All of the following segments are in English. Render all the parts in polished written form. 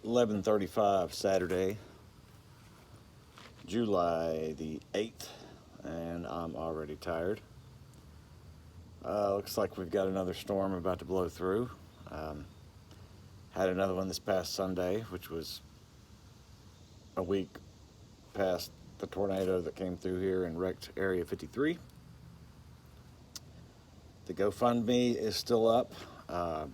11:35 Saturday, July the 8th, and I'm already tired. Looks like we've got another storm about to blow through. Um, had another one this past Sunday, which was a week past the tornado that came through here and wrecked Area 53. The GoFundMe is still up. Uh,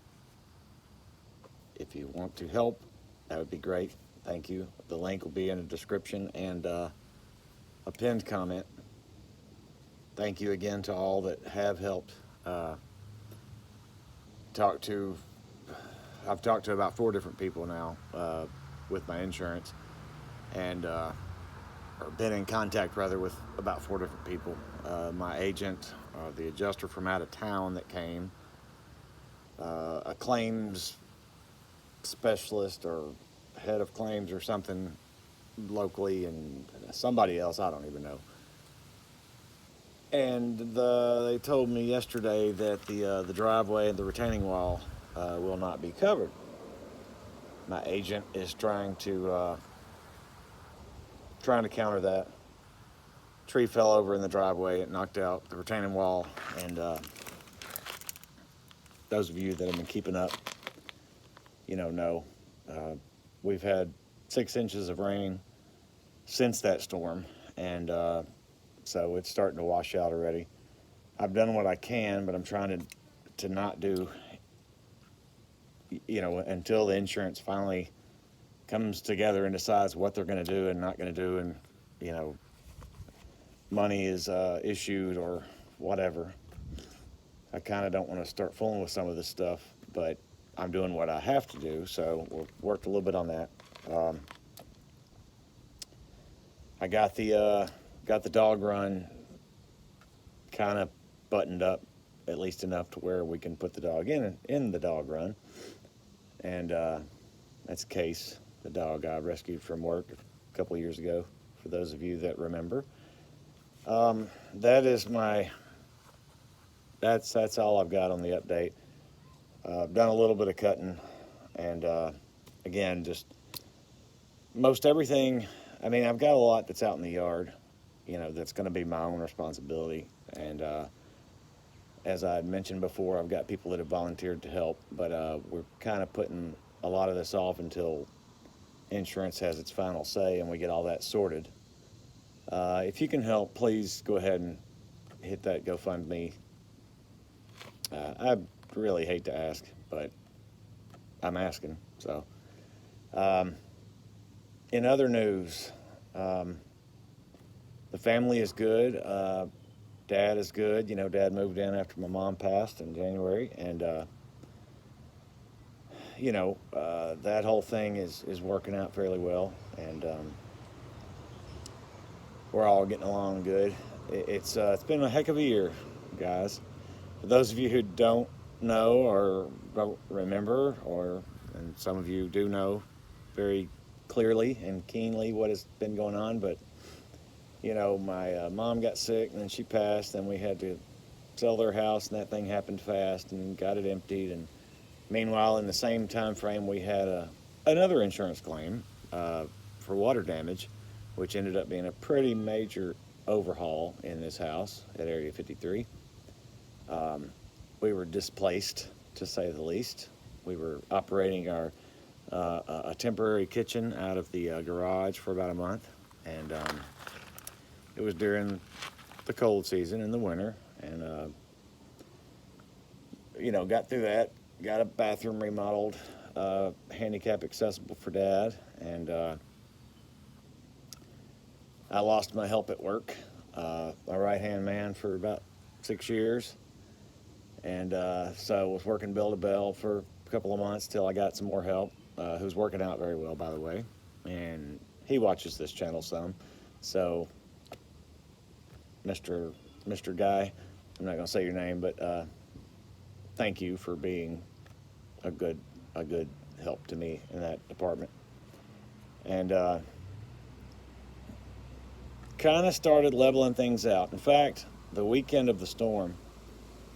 if you want to help, that would be great. Thank you. The link will be in the description and a pinned comment. Thank you again to all that have helped. Talked to, I've talked to about 4 different people now with my insurance, and or been in contact rather with about 4 different people. My agent, the adjuster from out of town that came, a claims specialist or head of claims or something locally, and somebody else, I don't even know. And they told me yesterday that the driveway and the retaining wall will not be covered. My agent is trying to counter that. Tree fell over in the driveway. It knocked out the retaining wall. And those of you that have been keeping up, know we've had 6 inches of rain since that storm, and so it's starting to wash out already. I've done what I can, but I'm trying to not do, until the insurance finally comes together and decides what they're going to do and not going to do, and money is issued or whatever. I kind of don't want to start fooling with some of this stuff, but I'm doing what I have to do, so we'll work a little bit on that. I got the dog run kind of buttoned up, at least enough to where we can put the dog in the dog run. And that's Case, the dog I rescued from work a couple of years ago, for those of you that remember. That's all I've got on the update. I've done a little bit of cutting, and again, just most everything. I mean, I've got a lot that's out in the yard, that's going to be my own responsibility. And as I had mentioned before, I've got people that have volunteered to help, but we're kind of putting a lot of this off until insurance has its final say and we get all that sorted. If you can help, please go ahead and hit that GoFundMe. I really hate to ask, but I'm asking. So, in other news, the family is good. Dad is good. Dad moved in after my mom passed in January, and that whole thing is working out fairly well, and we're all getting along good. It's been a heck of a year, guys. For those of you who don't know or don't remember, and some of you do know very clearly and keenly what has been going on, but my mom got sick and then she passed, and we had to sell their house, and that thing happened fast and got it emptied. And meanwhile, in the same time frame, we had another insurance claim for water damage, which ended up being a pretty major overhaul in this house at Area 53. We were displaced, to say the least. We were operating a temporary kitchen out of the garage for about a month, and it was during the cold season in the winter, and got through that, got a bathroom remodeled, handicap accessible for Dad, and I lost my help at work, my right-hand man for about 6 years, and so I was working bell to bell for a couple of months till I got some more help, who's working out very well, by the way, and he watches this channel some. So Mr. Guy, I'm not going to say your name, but thank you for being a good help to me in that department. And kind of started leveling things out. In fact, the weekend of the storm,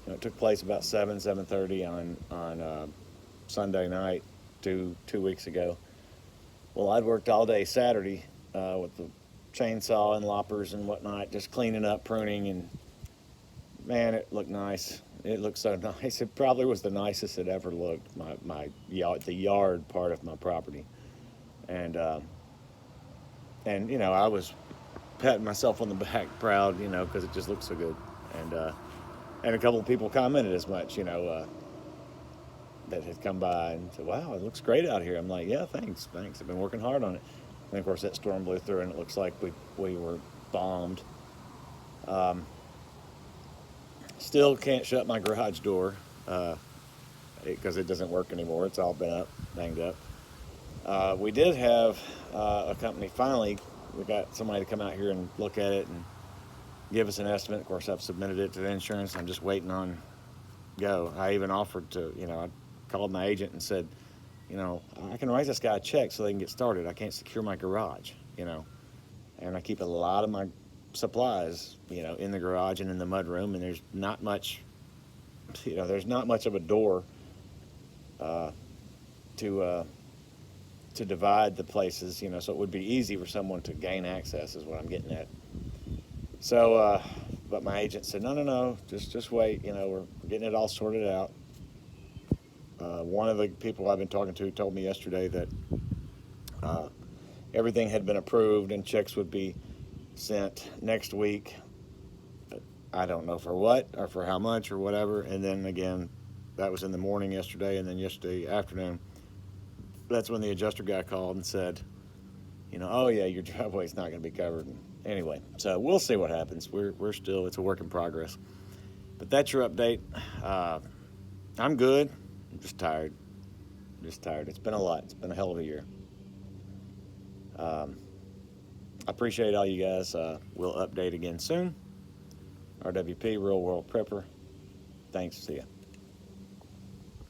it took place about 7:30 on Sunday night, two weeks ago. Well, I'd worked all day Saturday with the chainsaw and loppers and whatnot, just cleaning up, pruning, and man, it looked nice. It looked so nice. It probably was the nicest it ever looked. My yard, the yard part of my property, and I was patting myself on the back, proud, because it just looked so good, and a couple of people commented as much, that had come by and said, "Wow, it looks great out here." I'm like, "Yeah, thanks. I've been working hard on it." And of course, that storm blew through, and it looks like we were bombed. Um, Still can't shut my garage door because it doesn't work anymore. It's all banged up. We did have a company finally. We got somebody to come out here and look at it and give us an estimate. Of course, I've submitted it to the insurance. I'm just waiting on go. I even offered to, I called my agent and said, I can write this guy a check so they can get started. I can't secure my garage, and I keep a lot of my supplies, in the garage and in the mud room, and there's not much, there's not much of a door to divide the places, so it would be easy for someone to gain access, is what I'm getting at. So, but my agent said, no, just wait, we're getting it all sorted out. One of the people I've been talking to told me yesterday that everything had been approved and checks would be sent next week. I don't know for what or for how much or whatever. And then again, that was in the morning yesterday, and then yesterday afternoon, that's when the adjuster guy called and said, oh yeah, your driveway's not going to be covered. And anyway, so we'll see what happens. We're still, it's a work in progress. But that's your update. I'm good. I'm just tired. It's been a lot. It's been a hell of a year. I appreciate all you guys. We'll update again soon. RWP, Real World Prepper. Thanks. See ya.